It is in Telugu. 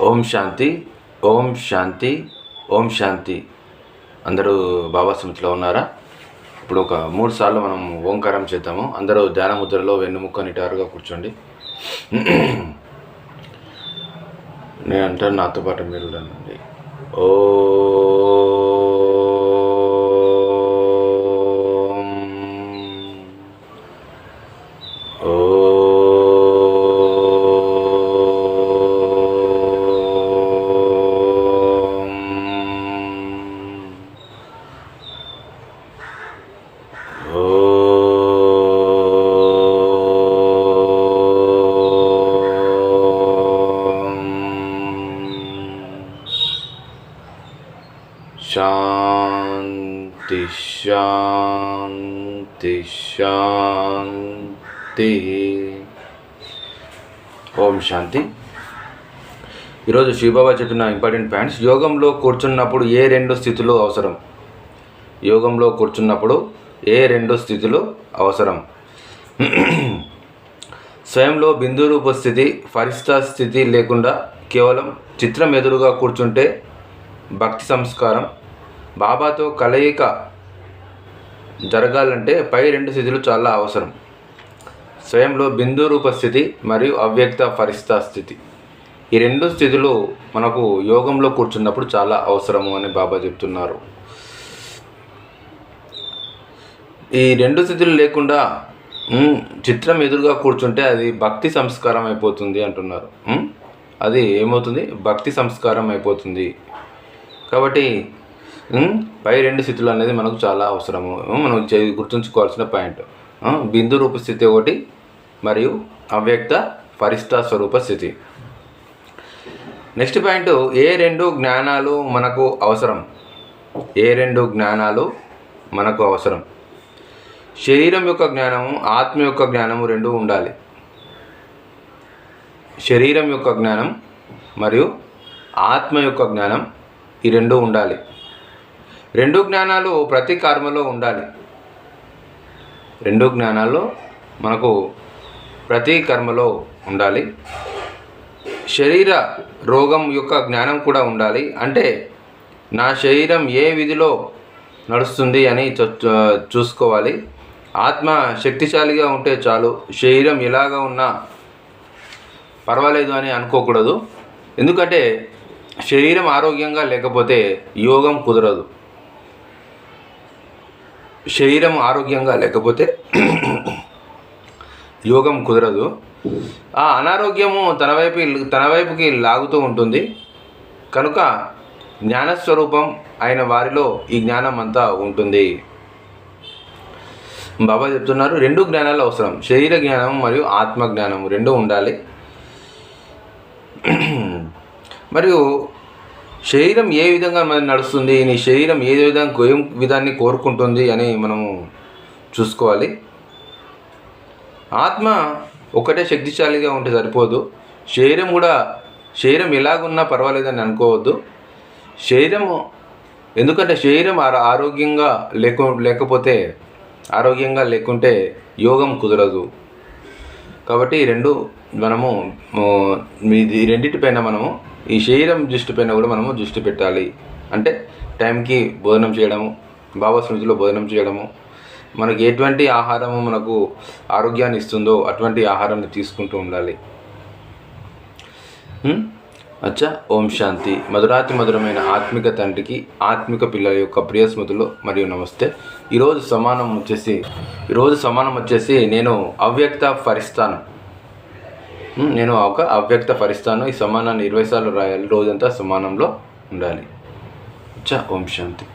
ఓం శాంతి, ఓం శాంతి, ఓం శాంతి. అందరూ బాబా స్మృతిలో ఉన్నారా? ఇప్పుడు ఒక 3 సార్లు మనం ఓంకారం చేద్దాము. అందరూ ధ్యాన ముద్రలో వెన్నుముక్క నిటారుగా కూర్చోండి. నేను అంటాను, నాతో పాటు మీరు అనండి. శాంతి శాంతి శాంతి. ఓం శాంతి. ఈరోజు శివబాబా చెప్పిన ఇంపార్టెంట్ పాయింట్స్. యోగంలో కూర్చున్నప్పుడు ఏ 2 స్థితులు అవసరం? యోగంలో కూర్చున్నప్పుడు ఏ 2 స్థితులు అవసరం? స్వయంలో బిందు రూప స్థితి, ఫరిష్తా స్థితి లేకుండా కేవలం చిత్రం ఎదురుగా కూర్చుంటే భక్తి సంస్కారం. బాబాతో కలయిక జరగాలంటే పై 2 స్థితులు చాలా అవసరం. స్వయంలో బిందు రూప స్థితి మరియు అవ్యక్త ఫరిష్తా స్థితి. ఈ 2 స్థితులు మనకు యోగంలో కూర్చున్నప్పుడు చాలా అవసరము అని బాబా చెప్తున్నారు. ఈ 2 స్థితులు లేకుండా చిత్రం ఎదురుగా కూర్చుంటే అది భక్తి సంస్కారం అయిపోతుంది అంటున్నారు. అది ఏమవుతుంది? భక్తి సంస్కారం అయిపోతుంది. కాబట్టి పై 2 స్థితులు అనేది మనకు చాలా అవసరము. మనం గుర్తుంచుకోవాల్సిన పాయింట్. బిందు రూప స్థితి ఒకటి మరియు అవ్యక్త ఫరిష్తా స్వరూప స్థితి. నెక్స్ట్ పాయింట్, ఏ 2 జ్ఞానాలు మనకు అవసరం? ఏ 2 జ్ఞానాలు మనకు అవసరం? శరీరం యొక్క జ్ఞానము, ఆత్మ యొక్క జ్ఞానము 2 ఉండాలి. శరీరం యొక్క జ్ఞానం మరియు ఆత్మ యొక్క జ్ఞానం ఈ 2 ఉండాలి. 2 జ్ఞానాలు ప్రతి కర్మలో ఉండాలి. 2 జ్ఞానాలు మనకు ప్రతి కర్మలో ఉండాలి. శరీర రోగం యొక్క జ్ఞానం కూడా ఉండాలి. అంటే నా శరీరం ఏ విధిలో నడుస్తుంది అని చూసుకోవాలి. ఆత్మ శక్తిశాలిగా ఉంటే చాలు, శరీరం ఎలాగా ఉన్నా పర్వాలేదు అని అనుకోకూడదు. ఎందుకంటే శరీరం ఆరోగ్యంగా లేకపోతే యోగం కుదరదు. శరీరం ఆరోగ్యంగా లేకపోతే యోగం కుదరదు. ఆ అనారోగ్యము తన వైపుకి లాగుతూ ఉంటుంది. కనుక జ్ఞానస్వరూపం అయిన వారిలో ఈ జ్ఞానం అంతా ఉంటుంది. బాబా చెప్తున్నారు, 2 జ్ఞానాలు అవసరం. శరీర జ్ఞానం మరియు ఆత్మ జ్ఞానం 2 ఉండాలి. మరియు శరీరం ఏ విధంగా నడుస్తుంది, నీ శరీరం ఏ విధాన్ని కోరుకుంటుంది అని మనము చూసుకోవాలి. ఆత్మ ఒకటే శక్తిశాలిగా ఉంటే సరిపోదు. శరీరం ఎలాగున్నా పర్వాలేదని అనుకోవద్దు. ఎందుకంటే శరీరం ఆరోగ్యంగా లేకుంటే యోగం కుదరదు. కాబట్టి 2 మనము ఈ రెండింటిపైన మనము, ఈ శరీరం దృష్టి పైన కూడా మనము దృష్టి పెట్టాలి. అంటే టైంకి భోజనం చేయడము, బాబా స్మృతిలో భోజనం చేయడము, మనకి ఎటువంటి ఆహారము మనకు ఆరోగ్యాన్ని ఇస్తుందో అటువంటి ఆహారాన్ని తీసుకుంటూ ఉండాలి. అచ్చా. ఓం శాంతి. మధురాతి మధురమైన ఆత్మిక తండ్రికి, ఆత్మిక పిల్లల యొక్క ప్రియ స్మృతులు మరియు నమస్తే. ఈరోజు సమానం వచ్చేసి నేను అవ్యక్త ఫరిస్తాను. నేను ఒక అవ్యక్త ఫరిస్తాను. ఈ సమానాన్ని 20 సార్లు రాయాలి. రోజంతా సమానంలో ఉండాలి. అచ్చా. ఓం శాంతి.